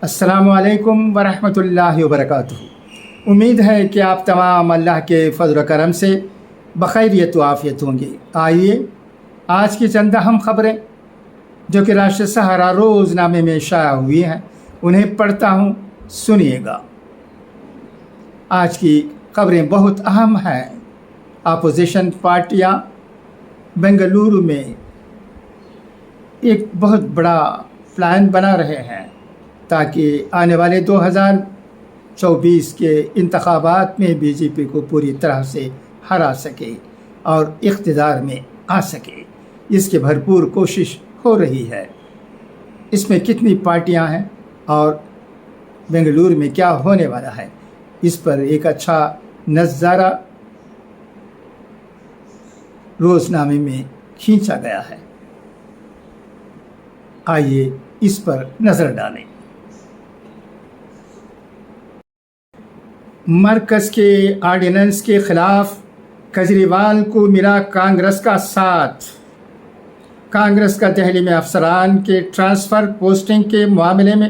السلام علیکم ورحمۃ اللہ وبرکاتہ۔ امید ہے کہ آپ تمام اللہ کے فضل و کرم سے بخیریت و عافیت ہوں گے۔ آئیے آج کی چند اہم خبریں جو کہ راشد سہارا روزنامے میں شائع ہوئی ہیں انہیں پڑھتا ہوں، سنیے گا۔ آج کی خبریں بہت اہم ہیں۔ اپوزیشن پارٹیاں بنگلورو میں ایک بہت بڑا پلان بنا رہے ہیں تاکہ آنے والے 2024 کے انتخابات میں بی جے پی کو پوری طرح سے ہرا سکے اور اقتدار میں آ سکے۔ اس کی بھرپور کوشش ہو رہی ہے۔ اس میں کتنی پارٹیاں ہیں اور بنگلورو میں کیا ہونے والا ہے، اس پر ایک اچھا نظارہ روزنامے میں کھینچا گیا ہے۔ آئیے اس پر نظر ڈالیں۔ مرکز کے آرڈیننس کے خلاف کیجریوال کو ملا کانگریس کا ساتھ۔ کانگریس کا دہلی میں افسران کے ٹرانسفر پوسٹنگ کے معاملے میں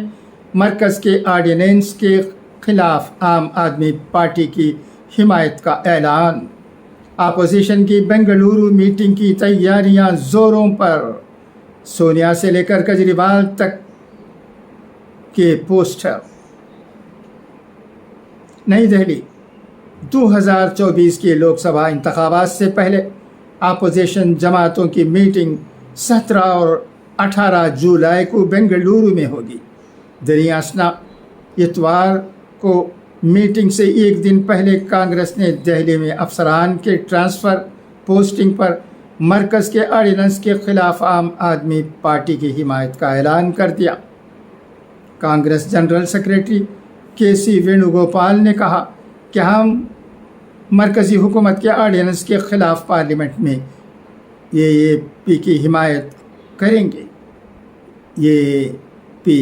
مرکز کے آرڈیننس کے خلاف عام آدمی پارٹی کی حمایت کا اعلان۔ اپوزیشن کی بنگلورو میٹنگ کی تیاریاں زوروں پر۔ سونیا سے لے کر کیجریوال تک کے پوسٹر۔ نئی دہلی، 2024 کے لوک سبھا انتخابات سے پہلے اپوزیشن جماعتوں کی میٹنگ 17 اور 18 جولائی کو بنگلورو میں ہوگی۔ دریاسنا اتوار کو میٹنگ سے ایک دن پہلے کانگریس نے دہلی میں افسران کے ٹرانسفر پوسٹنگ پر مرکز کے آرڈیننس کے خلاف عام آدمی پارٹی کی حمایت کا اعلان کر دیا۔ کانگریس جنرل سیکرٹری کے سی وینوگوپال نے کہا کہ ہم مرکزی حکومت کے آرڈیننس کے خلاف پارلیمنٹ میں اے پی کی حمایت کریں گے۔ اے پی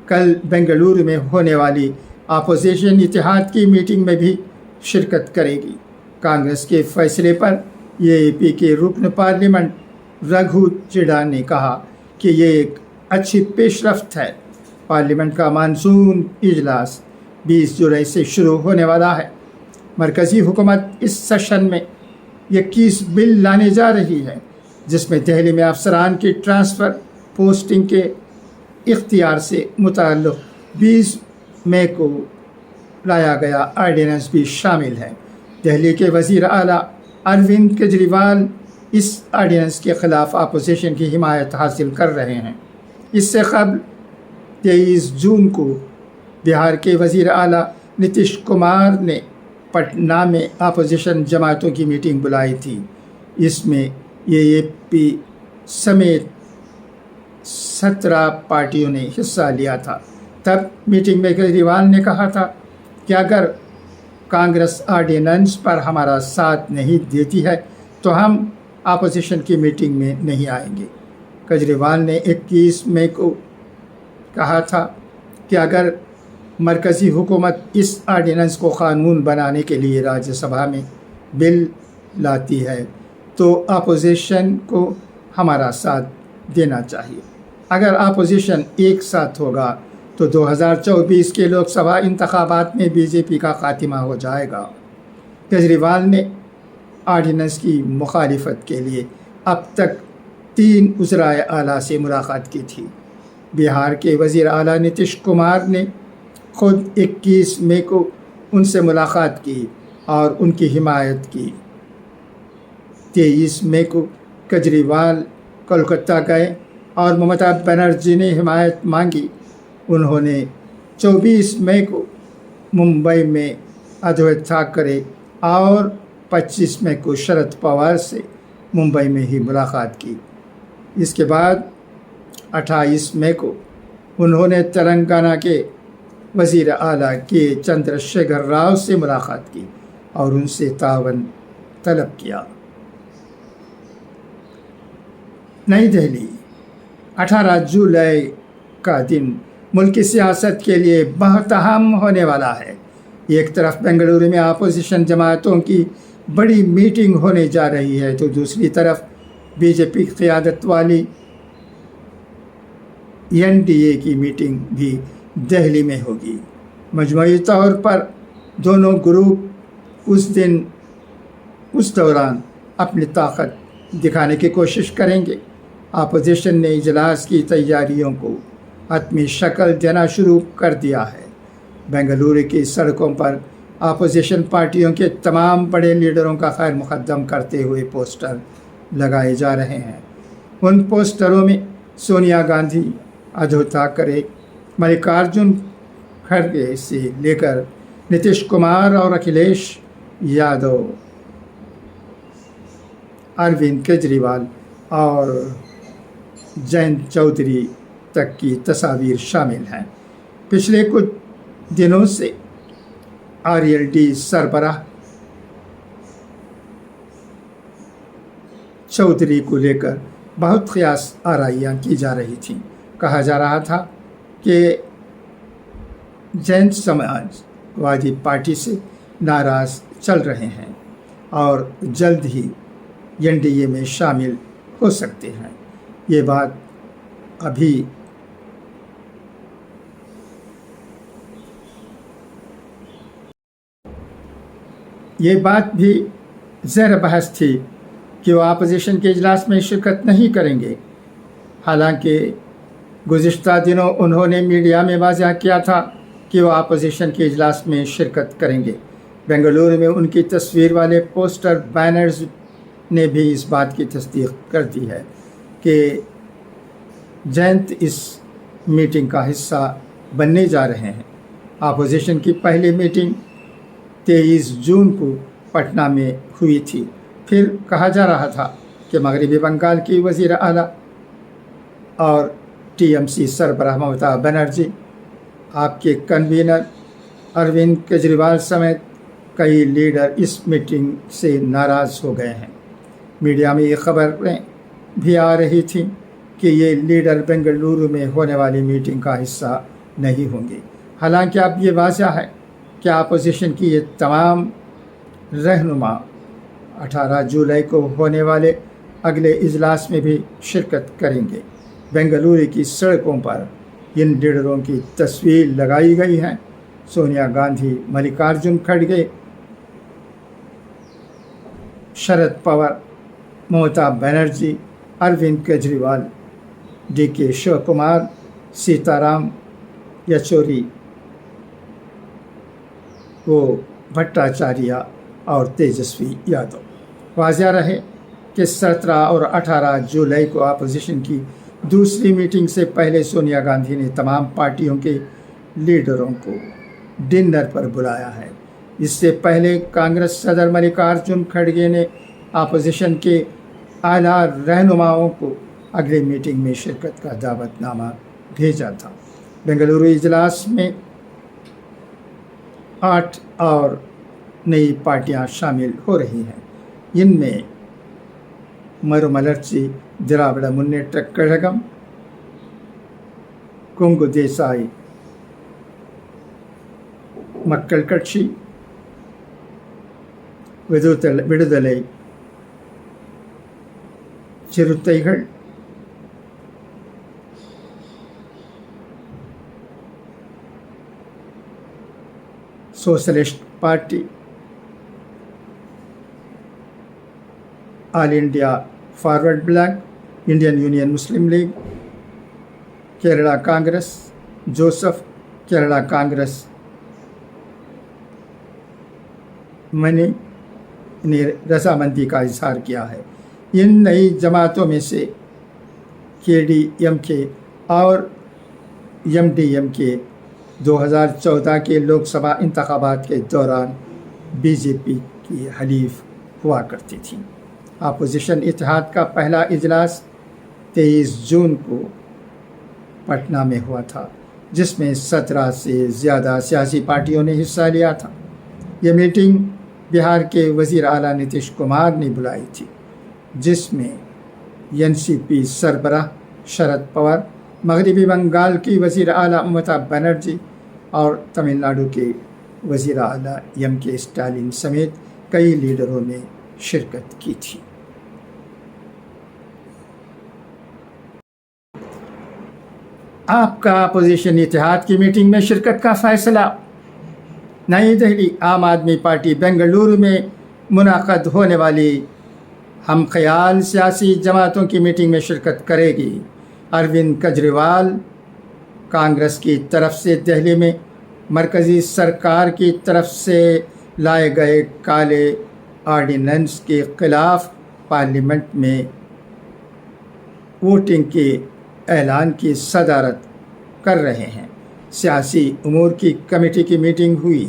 کل بنگلورو میں ہونے والی اپوزیشن اتحاد کی میٹنگ میں بھی شرکت کرے گی۔ کانگریس کے فیصلے پر اے پی کے رکن پارلیمنٹ رگھو چڈا نے کہا کہ یہ ایک اچھی پیش رفت ہے۔ پارلیمنٹ کا مانسون اجلاس 20 جولائی سے شروع ہونے والا ہے۔ مرکزی حکومت اس سیشن میں 21 بل لانے جا رہی ہے، جس میں دہلی میں افسران کی ٹرانسفر پوسٹنگ کے اختیار سے متعلق 20 مئی کو لایا گیا آرڈیننس بھی شامل ہے۔ دہلی کے وزیر اعلیٰ اروند کیجریوال اس آرڈیننس کے خلاف اپوزیشن کی حمایت حاصل کر رہے ہیں۔ اس سے قبل 23 جون کو بہار کے وزیر اعلیٰ نتیش کمار نے پٹنہ میں اپوزیشن جماعتوں کی میٹنگ بلائی تھی۔ اس میں اے پی سمیت 17 پارٹیوں نے حصہ لیا تھا۔ تب میٹنگ میں کیجریوال نے کہا تھا کہ اگر کانگریس آرڈیننس پر ہمارا ساتھ نہیں دیتی ہے تو ہم اپوزیشن کی میٹنگ میں نہیں آئیں گے۔ کیجریوال نے 21 مئی کو کہا تھا کہ اگر مرکزی حکومت اس آرڈیننس کو قانون بنانے کے لیے راجیہ سبھا میں بل لاتی ہے تو اپوزیشن کو ہمارا ساتھ دینا چاہیے۔ اگر اپوزیشن ایک ساتھ ہوگا تو 2024 کے لوک سبھا انتخابات میں بی جے پی کا خاتمہ ہو جائے گا۔ کیجریوال نے آرڈیننس کی مخالفت کے لیے اب تک 3 وزرائے اعلیٰ سے ملاقات کی تھی۔ بہار کے وزیر اعلیٰ نتیش کمار نے خود 21 مئی کو ان سے ملاقات کی اور ان کی حمایت کی۔ 23 مئی کو کیجریوال کولکتہ گئے اور ممتا بنرجی نے حمایت مانگی۔ انہوں نے 24 مئی کو ممبئی میں ادھو ٹھاکرے اور 25 مئی کو شرد پوار سے ممبئی میں ہی ملاقات کی۔ اس کے بعد 28 مئی کو انہوں نے تلنگانہ کے وزیر اعلیٰ کے چندر شیکھر راؤ سے ملاقات کی اور ان سے تعاون طلب کیا۔ نئی دہلی، 18 جولائی کا دن ملکی سیاست کے لیے بہت اہم ہونے والا ہے۔ ایک طرف بنگلورو میں اپوزیشن جماعتوں کی بڑی میٹنگ ہونے جا رہی ہے تو دوسری طرف بی جے پی قیادت والی این ڈی اے کی میٹنگ بھی دہلی میں ہوگی۔ مجموعی طور پر دونوں گروپ اس دوران اپنی طاقت دکھانے کی کوشش کریں گے۔ اپوزیشن نے اجلاس کی تیاریوں کو حتمی شکل دینا شروع کر دیا ہے۔ بنگلورو کی سڑکوں پر اپوزیشن پارٹیوں کے تمام بڑے لیڈروں کا خیر مقدم کرتے ہوئے پوسٹر لگائے جا رہے ہیں۔ ان پوسٹروں میں سونیا گاندھی، ادھو ٹھاکرے، ملکارجن کھڑگے سے لے کر نتیش کمار اور اکھلیش یادو، اروند کیجریوال اور جینت چودھری تک کی تصاویر شامل ہیں۔ پچھلے کچھ دنوں سے RLD سربراہ چودھری کو لے کر بہت قیاس آرائیاں کی جا رہی تھیں۔ کہا جا رہا تھا کہ جین سماج وادی پارٹی سے ناراض چل رہے ہیں اور جلد ہی NDA میں شامل ہو سکتے ہیں۔ یہ بات بھی زیر بحث تھی کہ وہ اپوزیشن کے اجلاس میں شرکت نہیں کریں گے۔ حالانکہ گزشتہ دنوں انہوں نے میڈیا میں واضح کیا تھا کہ وہ اپوزیشن کے اجلاس میں شرکت کریں گے۔ بنگلورو میں ان کی تصویر والے پوسٹر بینرز نے بھی اس بات کی تصدیق کر دی ہے کہ جینت اس میٹنگ کا حصہ بننے جا رہے ہیں۔ اپوزیشن کی پہلی میٹنگ 23 جون کو پٹنہ میں ہوئی تھی۔ پھر کہا جا رہا تھا کہ مغربی بنگال کی وزیر اعلیٰ اور TMC سربراہ ممتا بنرجی، آپ کے کنوینر اروند کیجریوال سمیت کئی لیڈر اس میٹنگ سے ناراض ہو گئے ہیں۔ میڈیا میں یہ خبریں بھی آ رہی تھیں کہ یہ لیڈر بنگلورو میں ہونے والی میٹنگ کا حصہ نہیں ہوں گے۔ حالانکہ اب یہ واضح ہے کہ اپوزیشن کی یہ تمام رہنما 18 جولائی کو ہونے والے اگلے اجلاس میں بھی شرکت کریں گے۔ بنگلورو کی سڑکوں پر ان لیڈروں کی تصویر لگائی گئی ہیں۔ سونیا گاندھی، ملکارجن کھڑگے، شرد پوار، ممتا بنرجی، اروند کیجریوال، DK شیو کمار، سیتارام یچوری، بھٹاچاریہ اور تیجسوی یادو۔ واضح رہے کہ 17 اور 18 جولائی کو اپوزیشن کی دوسری میٹنگ سے پہلے سونیا گاندھی نے تمام پارٹیوں کے لیڈروں کو ڈنر پر بلایا ہے۔ اس سے پہلے کانگریس صدر ملکارجن کھڑگے نے اپوزیشن کے اعلیٰ رہنماؤں کو اگلی میٹنگ میں شرکت کا دعوت نامہ بھیجا تھا۔ بنگلورو اجلاس میں 8 اور نئی پارٹیاں شامل ہو رہی ہیں۔ ان میں Marumalarchi Dravida Munnetra Kazhagam, Kongu Desa Makkal Katchi, Viduthalai Chiruthaigal, socialist party, all India forward bloc, Indian union Muslim league, Kerala Congress, Joseph Kerala Congress Mani نے رضامندی کا اظہار کیا ہے۔ ان نئی جماعتوں میں سے KDMK اور MDMK 2014 کے لوک سبھا انتخابات کے دوران BJP کی حلیف ہوا کرتی تھیں۔ اپوزیشن اتحاد کا پہلا اجلاس 23 جون کو پٹنہ میں ہوا تھا، جس میں 17 سے زیادہ سیاسی پارٹیوں نے حصہ لیا تھا۔ یہ میٹنگ بہار کے وزیر اعلیٰ نتیش کمار نے بلائی تھی، جس میں NCP سربراہ شرد پوار، مغربی بنگال کی وزیر اعلیٰ ممتا بنرجی اور تمل ناڈو کے وزیر اعلیٰ MK اسٹالن سمیت کئی لیڈروں نے شرکت کی تھی۔ آپ کا اپوزیشن اتحاد کی میٹنگ میں شرکت کا فیصلہ۔ نئی دہلی، عام آدمی پارٹی بنگلورو میں منعقد ہونے والی ہم خیال سیاسی جماعتوں کی میٹنگ میں شرکت کرے گی۔ اروند کیجریوال کانگریس کی طرف سے دہلی میں مرکزی سرکار کی طرف سے لائے گئے کالے آرڈیننس کے خلاف پارلیمنٹ میں ووٹنگ کے اعلان کی صدارت کر رہے ہیں۔ سیاسی امور کی کمیٹی کی میٹنگ ہوئی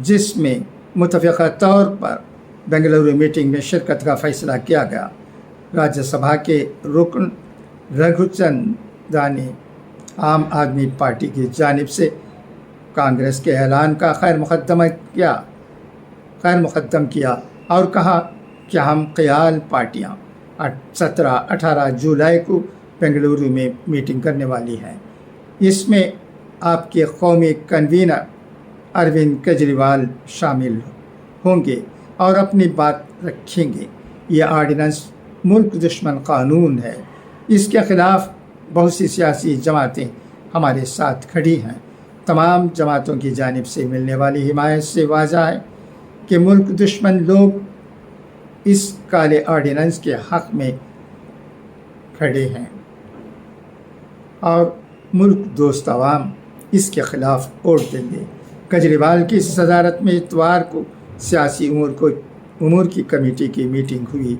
جس میں متفقہ طور پر بنگلورو میٹنگ میں شرکت کا فیصلہ کیا گیا۔ راجیہ سبھا کے رکن رگھو چندا نے عام آدمی پارٹی کی جانب سے کانگریس کے اعلان کا خیر مقدم کیا اور کہا کہ ہم خیال پارٹیاں 17-18 جولائی کو بنگلورو میں میٹنگ کرنے والی ہیں۔ اس میں آپ کے قومی کنوینر اروند کیجریوال شامل ہوں گے اور اپنی بات رکھیں گے۔ یہ آرڈیننس ملک دشمن قانون ہے۔ اس کے خلاف بہت سی سیاسی جماعتیں ہمارے ساتھ کھڑی ہیں۔ تمام جماعتوں کی جانب سے ملنے والی حمایت سے واضح ہے کہ ملک دشمن لوگ اس کالے آرڈیننس کے حق میں کھڑے ہیں اور ملک دوست عوام اس کے خلاف ووٹ دیں گے۔ کیجریوال کی صدارت میں اتوار کو سیاسی امور کی کمیٹی کی میٹنگ ہوئی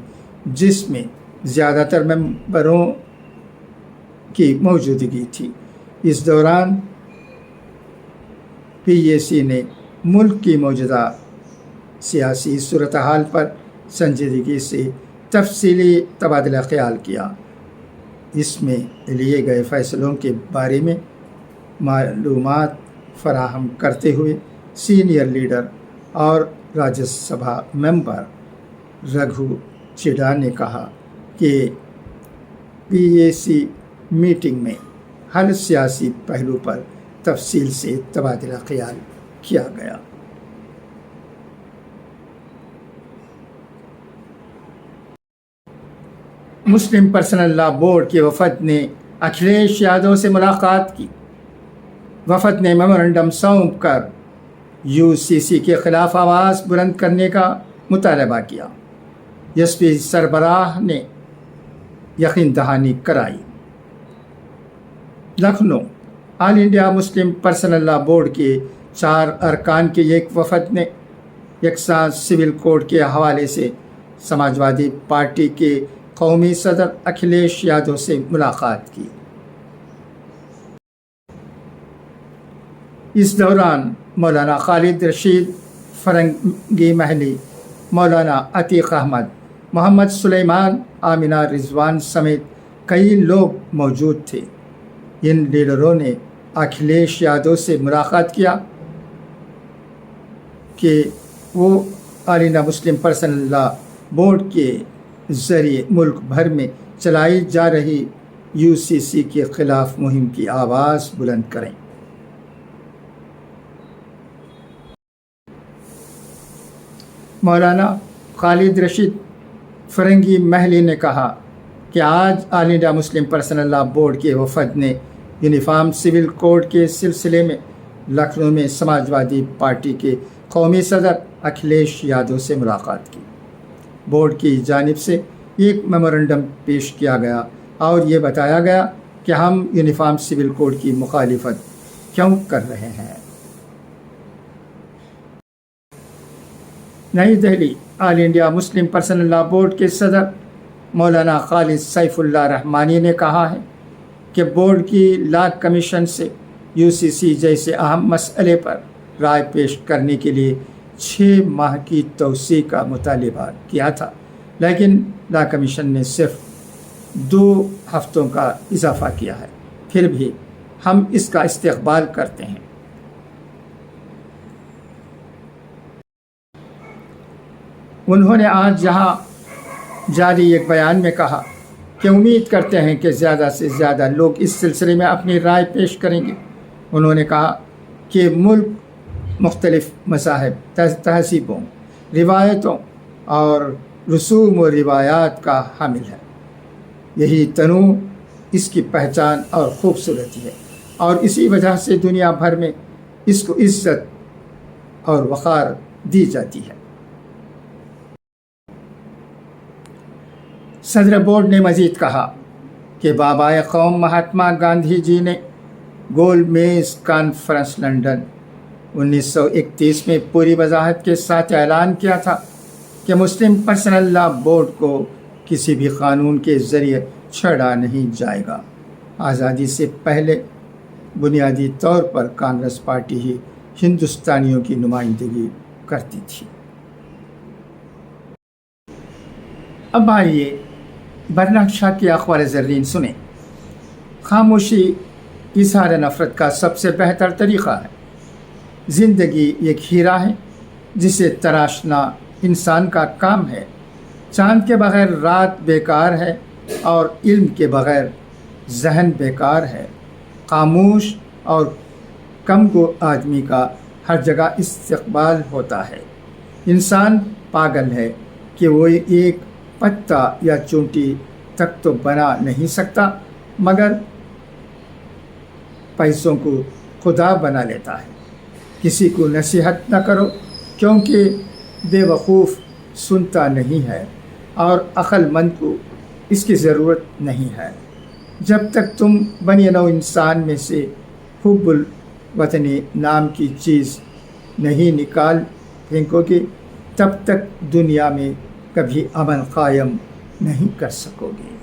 جس میں زیادہ تر ممبروں کی موجودگی تھی۔ اس دوران پی اے سی نے ملک کی موجودہ سیاسی صورتحال پر سنجیدگی سے تفصیلی تبادلہ خیال کیا۔ اس میں لیے گئے فیصلوں کے بارے میں معلومات فراہم کرتے ہوئے سینئر لیڈر اور راجیہ سبھا ممبر رگھو چڈا نے کہا کہ پی اے سی میٹنگ میں ہر سیاسی پہلو پر تفصیل سے تبادلہ خیال کیا گیا۔ مسلم پرسنل لا بورڈ کے وفد نے اکھلیش یادو سے ملاقات کی۔ وفد نے میمورنڈم سونپ کر یو سی سی کے خلاف آواز بلند کرنے کا مطالبہ کیا۔ ایس پی سربراہ نے یقین دہانی کرائی۔ لکھنؤ، آل انڈیا مسلم پرسنل لا بورڈ کے 4 ارکان کے ایک وفد نے یکساں سول کوڈ کے حوالے سے سماجوادی پارٹی کے قومی صدر اکھلیش یادو سے ملاقات کی۔ اس دوران مولانا خالد رشید فرنگی محلی، مولانا عتیق احمد، محمد سلیمان، آمینہ رضوان سمیت کئی لوگ موجود تھے۔ ان لیڈروں نے اکھلیش یادو سے ملاقات کیا کہ وہ آل انڈیا مسلم پرسنل لا بورڈ کے ذریعے ملک بھر میں چلائی جا رہی یو سی سی کے خلاف مہم کی آواز بلند کریں۔ مولانا خالد رشید فرنگی محلی نے کہا کہ آج آل انڈیا مسلم پرسنل لا بورڈ کے وفد نے یونیفارم سول کوڈ کے سلسلے میں لکھنؤ میں سماجوادی پارٹی کے قومی صدر اکھلیش یادو سے ملاقات کی۔ بورڈ کی جانب سے ایک میمورنڈم پیش کیا گیا اور یہ بتایا گیا کہ ہم یونیفارم سول کوڈ کی مخالفت کیوں کر رہے ہیں۔ نئی دہلی، آل انڈیا مسلم پرسنل لا بورڈ کے صدر مولانا خالد سیف اللہ رحمانی نے کہا ہے کہ بورڈ کی لا کمیشن سے یو سی سی جیسے اہم مسئلے پر رائے پیش کرنے کے لیے 6 ماہ کی توسیع کا مطالبہ کیا تھا، لیکن لا کمیشن نے صرف 2 ہفتوں کا اضافہ کیا ہے۔ پھر بھی ہم اس کا استقبال کرتے ہیں۔ انہوں نے آج یہاں جاری ایک بیان میں کہا کہ امید کرتے ہیں کہ زیادہ سے زیادہ لوگ اس سلسلے میں اپنی رائے پیش کریں گے۔ انہوں نے کہا کہ ملک مختلف مذاہب، تہذیبوں، روایتوں اور رسوم و روایات کا حامل ہے۔ یہی تنوع اس کی پہچان اور خوبصورتی ہے، اور اسی وجہ سے دنیا بھر میں اس کو عزت اور وقار دی جاتی ہے۔ صدر بورڈ نے مزید کہا کہ بابائے قوم مہاتما گاندھی جی نے گول میز کانفرنس لندن 1931 میں پوری وضاحت کے ساتھ اعلان کیا تھا کہ مسلم پرسنل لا بورڈ کو کسی بھی قانون کے ذریعے چھیڑا نہیں جائے گا۔ آزادی سے پہلے بنیادی طور پر کانگریس پارٹی ہی ہندوستانیوں کی نمائندگی کرتی تھی۔ اب آئیے برنارڈ شاہ کی اخبار زرین سنیں۔ خاموشی اظہار نفرت کا سب سے بہتر طریقہ ہے۔ زندگی ایک ہیرا ہے جسے تراشنا انسان کا کام ہے۔ چاند کے بغیر رات بیکار ہے اور علم کے بغیر ذہن بیکار ہے۔ خاموش اور کم گو آدمی کا ہر جگہ استقبال ہوتا ہے۔ انسان پاگل ہے کہ وہ ایک پتا یا چونٹی تک تو بنا نہیں سکتا، مگر پیسوں کو خدا بنا لیتا ہے۔ کسی کو نصیحت نہ کرو کیونکہ بے وقوف سنتا نہیں ہے اور عقل مند کو اس کی ضرورت نہیں ہے۔ جب تک تم بنی نوع انسان میں سے حب الوطنی نام کی چیز نہیں نکال پھینکو گے تب تک دنیا میں کبھی امن قائم نہیں کر سکو گے۔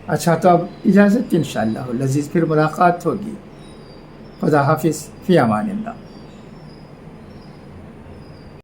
اچھا، تو اب اجازت، انشاءاللہ العزیز پھر ملاقات ہوگی۔ خدا حافظ، فی امان اللہ۔